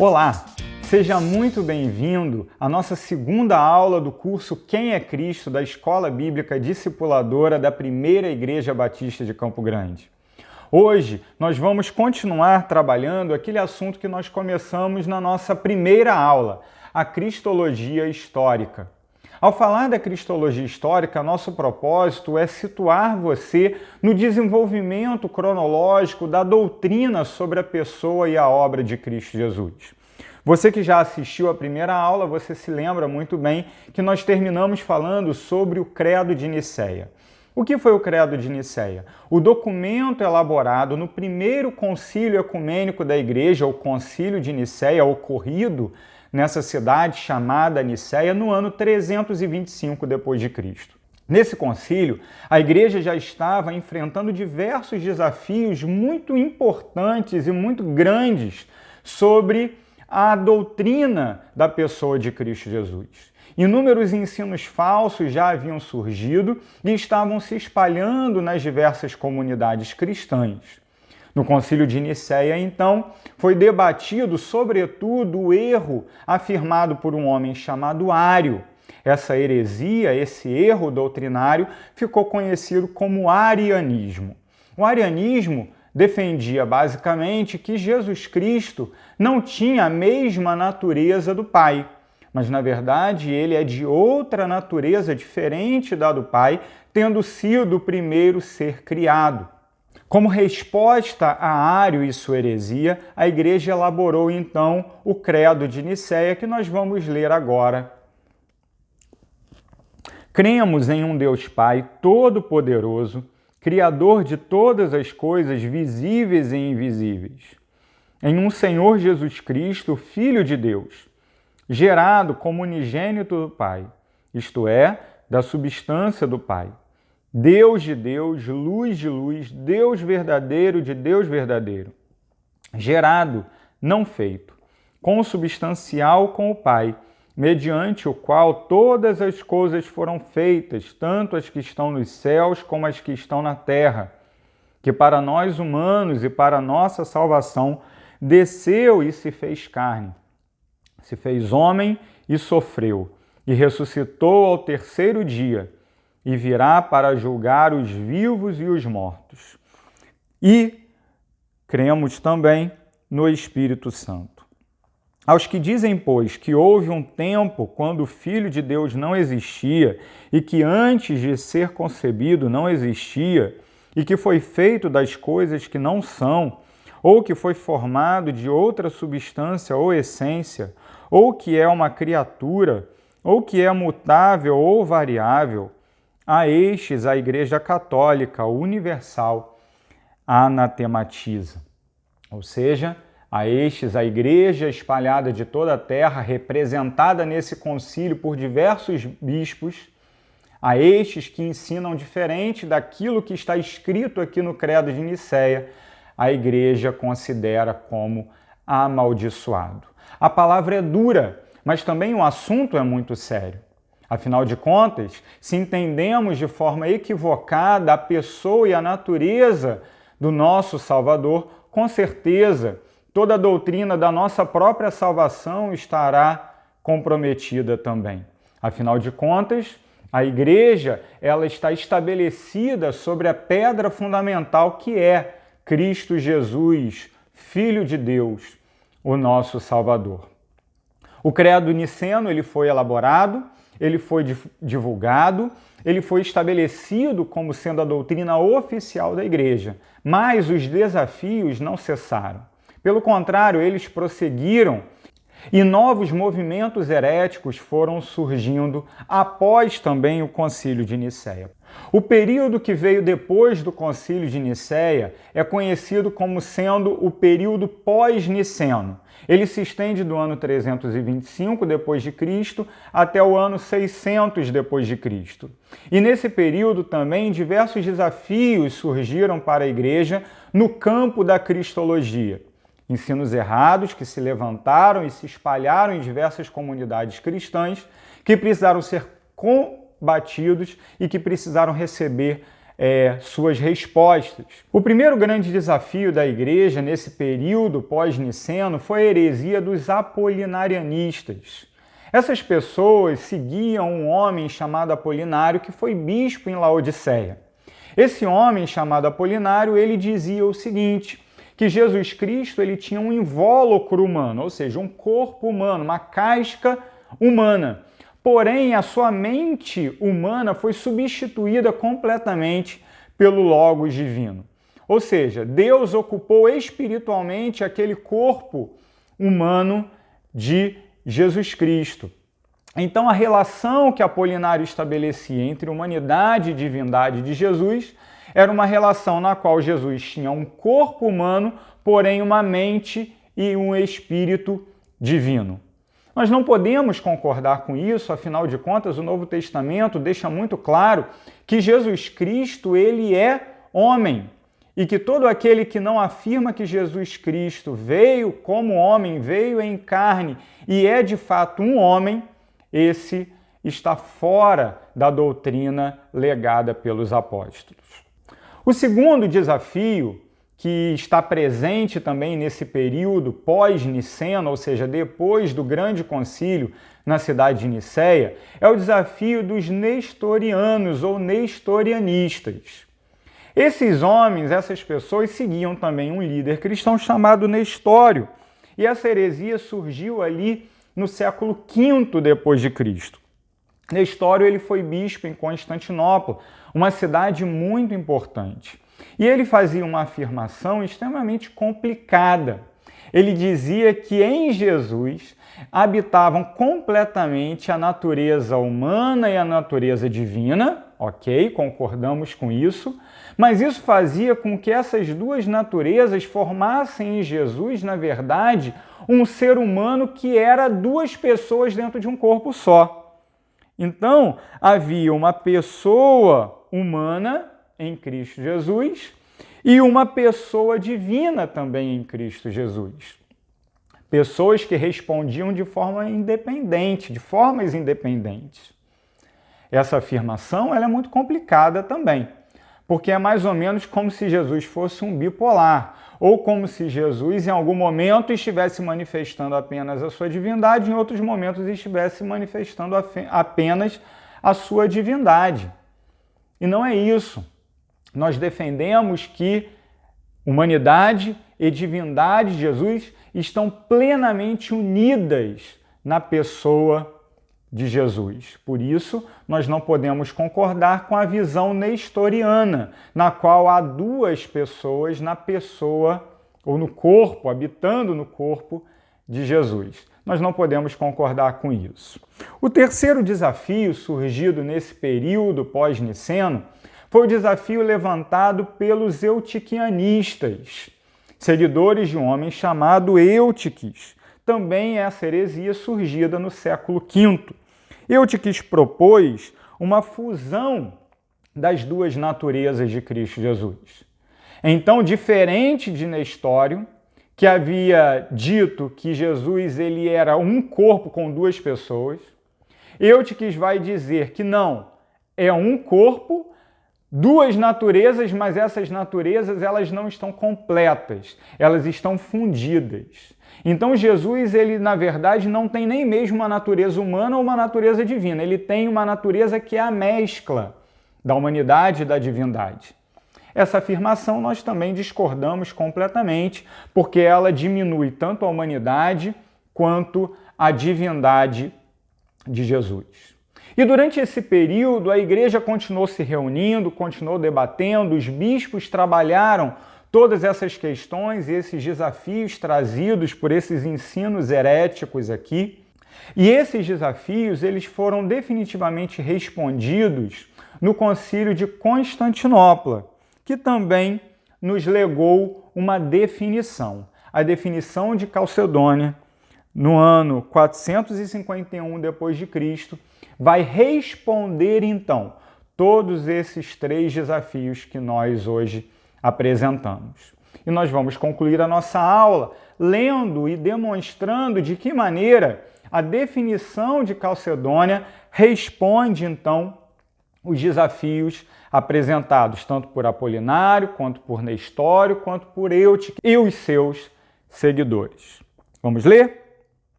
Olá, seja muito bem-vindo à nossa segunda aula do curso Quem é Cristo da Escola Bíblica Discipuladora da Primeira Igreja Batista de Campo Grande. Hoje nós vamos continuar trabalhando aquele assunto que nós começamos na nossa primeira aula, a Cristologia Histórica. Ao falar da Cristologia Histórica, nosso propósito é situar você no desenvolvimento cronológico da doutrina sobre a pessoa e a obra de Cristo Jesus. Você que já assistiu à primeira aula, você se lembra muito bem que nós terminamos falando sobre o Credo de Nicéia. O que foi o Credo de Nicéia? O documento elaborado no primeiro concílio ecumênico da Igreja, o Concílio de Nicéia, ocorrido nessa cidade chamada Nicéia no ano 325 d.C. Nesse concílio, a Igreja já estava enfrentando diversos desafios muito importantes e muito grandes sobre a doutrina da pessoa de Cristo Jesus. Inúmeros ensinos falsos já haviam surgido e estavam se espalhando nas diversas comunidades cristãs. No Concílio de Nicéia, então, foi debatido, sobretudo, o erro afirmado por um homem chamado Ário. Essa heresia, esse erro doutrinário, ficou conhecido como arianismo. O arianismo defendia basicamente que Jesus Cristo não tinha a mesma natureza do Pai, mas na verdade ele é de outra natureza diferente da do Pai, tendo sido o primeiro ser criado. Como resposta a Ário e sua heresia, a Igreja elaborou então o Credo de Nicéia, que nós vamos ler agora. Cremos em um Deus Pai Todo-Poderoso, Criador de todas as coisas visíveis e invisíveis, em um Senhor Jesus Cristo, Filho de Deus, gerado como unigênito do Pai, isto é, da substância do Pai. Deus de Deus, luz de luz, Deus verdadeiro de Deus verdadeiro, gerado, não feito, consubstancial com o Pai, mediante o qual todas as coisas foram feitas, tanto as que estão nos céus como as que estão na terra, que para nós humanos e para a nossa salvação desceu e se fez carne, se fez homem e sofreu, e ressuscitou ao terceiro dia, e virá para julgar os vivos e os mortos. E cremos também no Espírito Santo. Aos que dizem, pois, que houve um tempo quando o Filho de Deus não existia e que antes de ser concebido não existia e que foi feito das coisas que não são, ou que foi formado de outra substância ou essência, ou que é uma criatura, ou que é mutável ou variável, a estes a Igreja Católica Universal anatematiza. Ou seja, a estes a Igreja espalhada de toda a terra, representada nesse concílio por diversos bispos, a estes que ensinam diferente daquilo que está escrito aqui no Credo de Nicéia, a Igreja considera como amaldiçoado. A palavra é dura, mas também o assunto é muito sério. Afinal de contas, se entendemos de forma equivocada a pessoa e a natureza do nosso Salvador, com certeza toda a doutrina da nossa própria salvação estará comprometida também. Afinal de contas, a Igreja ela está estabelecida sobre a pedra fundamental que é Cristo Jesus, Filho de Deus, o nosso Salvador. O Credo Niceno ele foi elaborado, ele foi divulgado, ele foi estabelecido como sendo a doutrina oficial da Igreja, mas os desafios não cessaram. Pelo contrário, eles prosseguiram e novos movimentos heréticos foram surgindo após também o Concílio de Nicéia. O período que veio depois do Concílio de Nicéia é conhecido como sendo o período pós-niceno. Ele se estende do ano 325 d.C. até o ano 600 d.C. E nesse período também diversos desafios surgiram para a Igreja no campo da cristologia. Ensinos errados que se levantaram e se espalharam em diversas comunidades cristãs que precisaram ser combatidos e que precisaram receber suas respostas. O primeiro grande desafio da igreja nesse período pós-niceno foi a heresia dos apolinarianistas. Essas pessoas seguiam um homem chamado Apolinário que foi bispo em Laodiceia. Esse homem chamado Apolinário, ele dizia o seguinte, que Jesus Cristo ele tinha um invólucro humano, ou seja, um corpo humano, uma casca humana. Porém, a sua mente humana foi substituída completamente pelo Logos divino. Ou seja, Deus ocupou espiritualmente aquele corpo humano de Jesus Cristo. Então, a relação que Apolinário estabelecia entre humanidade e divindade de Jesus era uma relação na qual Jesus tinha um corpo humano, porém uma mente e um espírito divino. Nós não podemos concordar com isso, afinal de contas, o Novo Testamento deixa muito claro que Jesus Cristo, ele é homem, e que todo aquele que não afirma que Jesus Cristo veio como homem, veio em carne e é de fato um homem, esse está fora da doutrina legada pelos apóstolos. O segundo desafio, que está presente também nesse período pós-niceno, ou seja, depois do grande concílio na cidade de Niceia, é o desafio dos nestorianos ou nestorianistas. Esses homens, essas pessoas, seguiam também um líder cristão chamado Nestório, e essa heresia surgiu ali no século V depois de Cristo. Nestório ele foi bispo em Constantinopla, uma cidade muito importante. E ele fazia uma afirmação extremamente complicada. Ele dizia que em Jesus habitavam completamente a natureza humana e a natureza divina, ok, concordamos com isso, mas isso fazia com que essas duas naturezas formassem em Jesus, na verdade, um ser humano que era duas pessoas dentro de um corpo só. Então, havia uma pessoa humana em Cristo Jesus e uma pessoa divina também em Cristo Jesus. Pessoas que respondiam de forma independente, de formas independentes. Essa afirmação ela é muito complicada também, porque é mais ou menos como se Jesus fosse um bipolar, ou como se Jesus em algum momento estivesse manifestando apenas a sua divindade, em outros momentos estivesse manifestando apenas a sua divindade. E não é isso. Nós defendemos que humanidade e divindade de Jesus estão plenamente unidas na pessoa de Jesus. Por isso, nós não podemos concordar com a visão nestoriana, na qual há duas pessoas na pessoa ou no corpo, habitando no corpo de Jesus. Nós não podemos concordar com isso. O terceiro desafio surgido nesse período pós-niceno foi o desafio levantado pelos eutiquianistas, seguidores de um homem chamado Eutiques. Também essa heresia surgida no século V. Eutiques propôs uma fusão das duas naturezas de Cristo Jesus. Então, diferente de Nestório, que havia dito que Jesus ele era um corpo com duas pessoas, Eutiques vai dizer que não, é um corpo, duas naturezas, mas essas naturezas elas não estão completas, elas estão fundidas. Então Jesus, ele na verdade não tem nem mesmo uma natureza humana ou uma natureza divina, ele tem uma natureza que é a mescla da humanidade e da divindade. Essa afirmação nós também discordamos completamente, porque ela diminui tanto a humanidade quanto a divindade de Jesus. E durante esse período, a igreja continuou se reunindo, continuou debatendo, os bispos trabalharam todas essas questões, esses desafios trazidos por esses ensinos heréticos aqui. E esses desafios, eles foram definitivamente respondidos no Concílio de Constantinopla, que também nos legou uma definição. A definição de Calcedônia, no ano 451 d.C., vai responder, então, todos esses três desafios que nós hoje apresentamos. E nós vamos concluir a nossa aula lendo e demonstrando de que maneira a definição de Calcedônia responde, então, os desafios apresentados tanto por Apolinário, quanto por Nestório, quanto por Eutico e os seus seguidores. Vamos ler?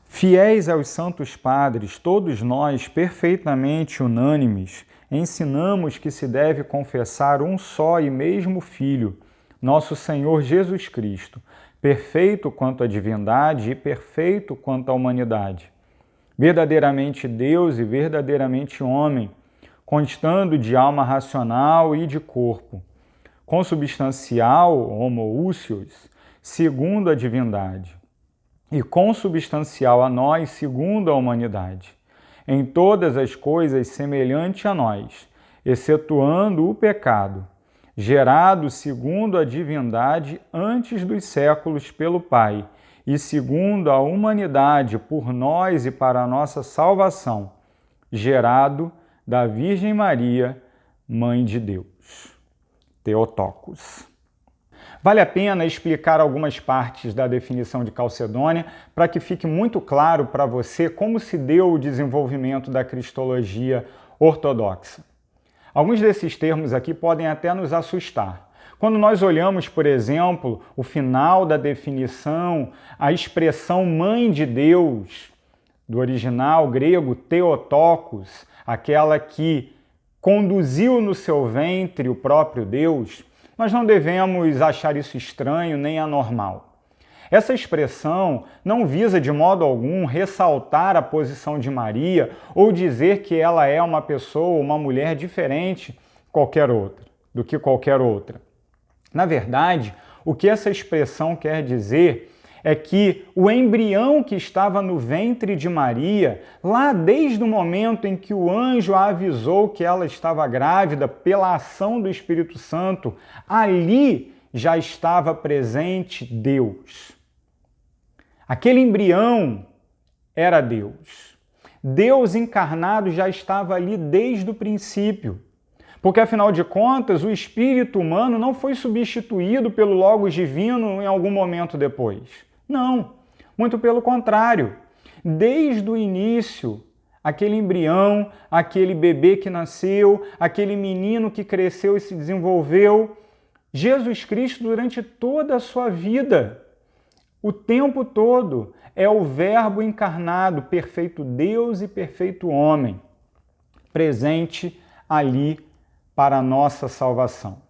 Fiéis aos santos padres, todos nós, perfeitamente unânimes, ensinamos que se deve confessar um só e mesmo Filho, nosso Senhor Jesus Cristo, perfeito quanto à divindade e perfeito quanto à humanidade, verdadeiramente Deus e verdadeiramente homem, constando de alma racional e de corpo, consubstancial, homoúcios, segundo a divindade, e consubstancial a nós, segundo a humanidade, em todas as coisas semelhante a nós, excetuando o pecado, gerado segundo a divindade antes dos séculos pelo Pai, e segundo a humanidade por nós e para a nossa salvação, gerado da Virgem Maria, Mãe de Deus. Theotokos. Vale a pena explicar algumas partes da definição de Calcedônia para que fique muito claro para você como se deu o desenvolvimento da cristologia ortodoxa. Alguns desses termos aqui podem até nos assustar. Quando nós olhamos, por exemplo, o final da definição, a expressão Mãe de Deus, do original grego Theotokos, aquela que conduziu no seu ventre o próprio Deus, nós não devemos achar isso estranho nem anormal. Essa expressão não visa de modo algum ressaltar a posição de Maria ou dizer que ela é uma pessoa, uma mulher diferente do que qualquer outra. Na verdade, o que essa expressão quer dizer é que o embrião que estava no ventre de Maria, lá desde o momento em que o anjo a avisou que ela estava grávida pela ação do Espírito Santo, ali já estava presente Deus. Aquele embrião era Deus. Deus encarnado já estava ali desde o princípio. Porque, afinal de contas, o espírito humano não foi substituído pelo Logos divino em algum momento depois. Não, muito pelo contrário. Desde o início, aquele embrião, aquele bebê que nasceu, aquele menino que cresceu e se desenvolveu, Jesus Cristo, durante toda a sua vida, o tempo todo, é o Verbo encarnado, perfeito Deus e perfeito homem, presente ali para a nossa salvação.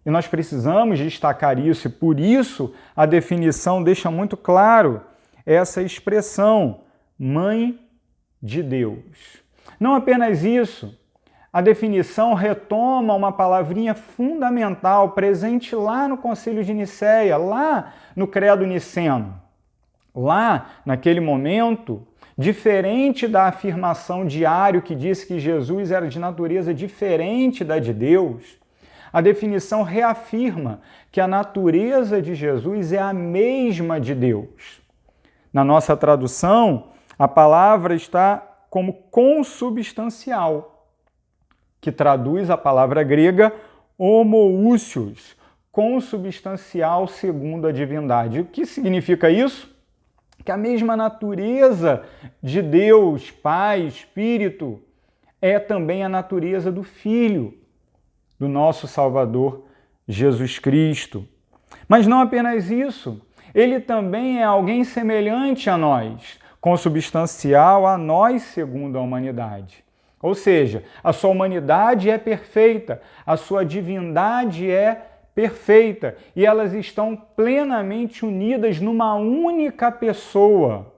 E nós precisamos destacar isso, e por isso a definição deixa muito claro essa expressão, Mãe de Deus. Não apenas isso, a definição retoma uma palavrinha fundamental presente lá no Concílio de Nicéia, lá no Credo Niceno. Lá, naquele momento, diferente da afirmação de Ário que disse que Jesus era de natureza diferente da de Deus, a definição reafirma que a natureza de Jesus é a mesma de Deus. Na nossa tradução, a palavra está como consubstancial, que traduz a palavra grega homoúcios, consubstancial segundo a divindade. O que significa isso? Que a mesma natureza de Deus, Pai, Espírito, é também a natureza do Filho, do nosso Salvador Jesus Cristo. Mas não apenas isso, ele também é alguém semelhante a nós, consubstancial a nós segundo a humanidade. Ou seja, a sua humanidade é perfeita, a sua divindade é perfeita e elas estão plenamente unidas numa única pessoa,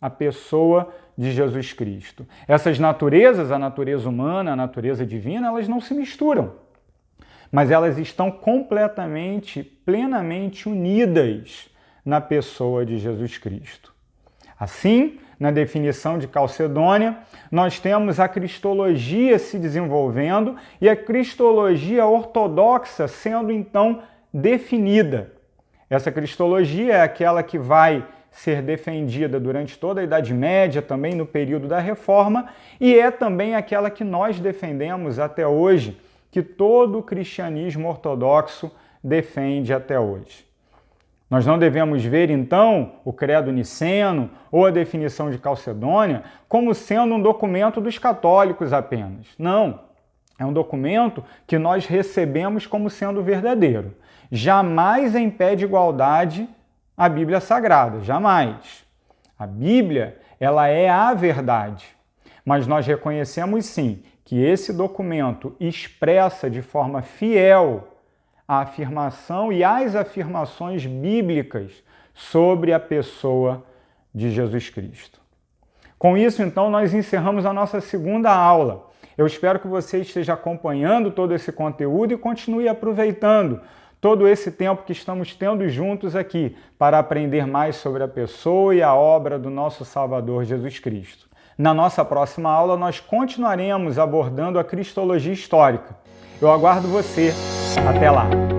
a pessoa de Jesus Cristo. Essas naturezas, a natureza humana, a natureza divina, elas não se misturam, mas elas estão completamente, plenamente unidas na pessoa de Jesus Cristo. Assim, na definição de Calcedônia, nós temos a cristologia se desenvolvendo e a cristologia ortodoxa sendo então definida. Essa cristologia é aquela que vai ser defendida durante toda a Idade Média, também no período da Reforma, e é também aquela que nós defendemos até hoje, que todo o cristianismo ortodoxo defende até hoje. Nós não devemos ver, então, o Credo Niceno ou a definição de Calcedônia como sendo um documento dos católicos apenas. Não. É um documento que nós recebemos como sendo verdadeiro. Jamais em pé de igualdade a Bíblia Sagrada, jamais. A Bíblia, ela é a verdade. Mas nós reconhecemos sim que esse documento expressa de forma fiel a afirmação e as afirmações bíblicas sobre a pessoa de Jesus Cristo. Com isso, então, nós encerramos a nossa segunda aula. Eu espero que você esteja acompanhando todo esse conteúdo e continue aproveitando todo esse tempo que estamos tendo juntos aqui para aprender mais sobre a pessoa e a obra do nosso Salvador Jesus Cristo. Na nossa próxima aula, nós continuaremos abordando a cristologia histórica. Eu aguardo você. Até lá!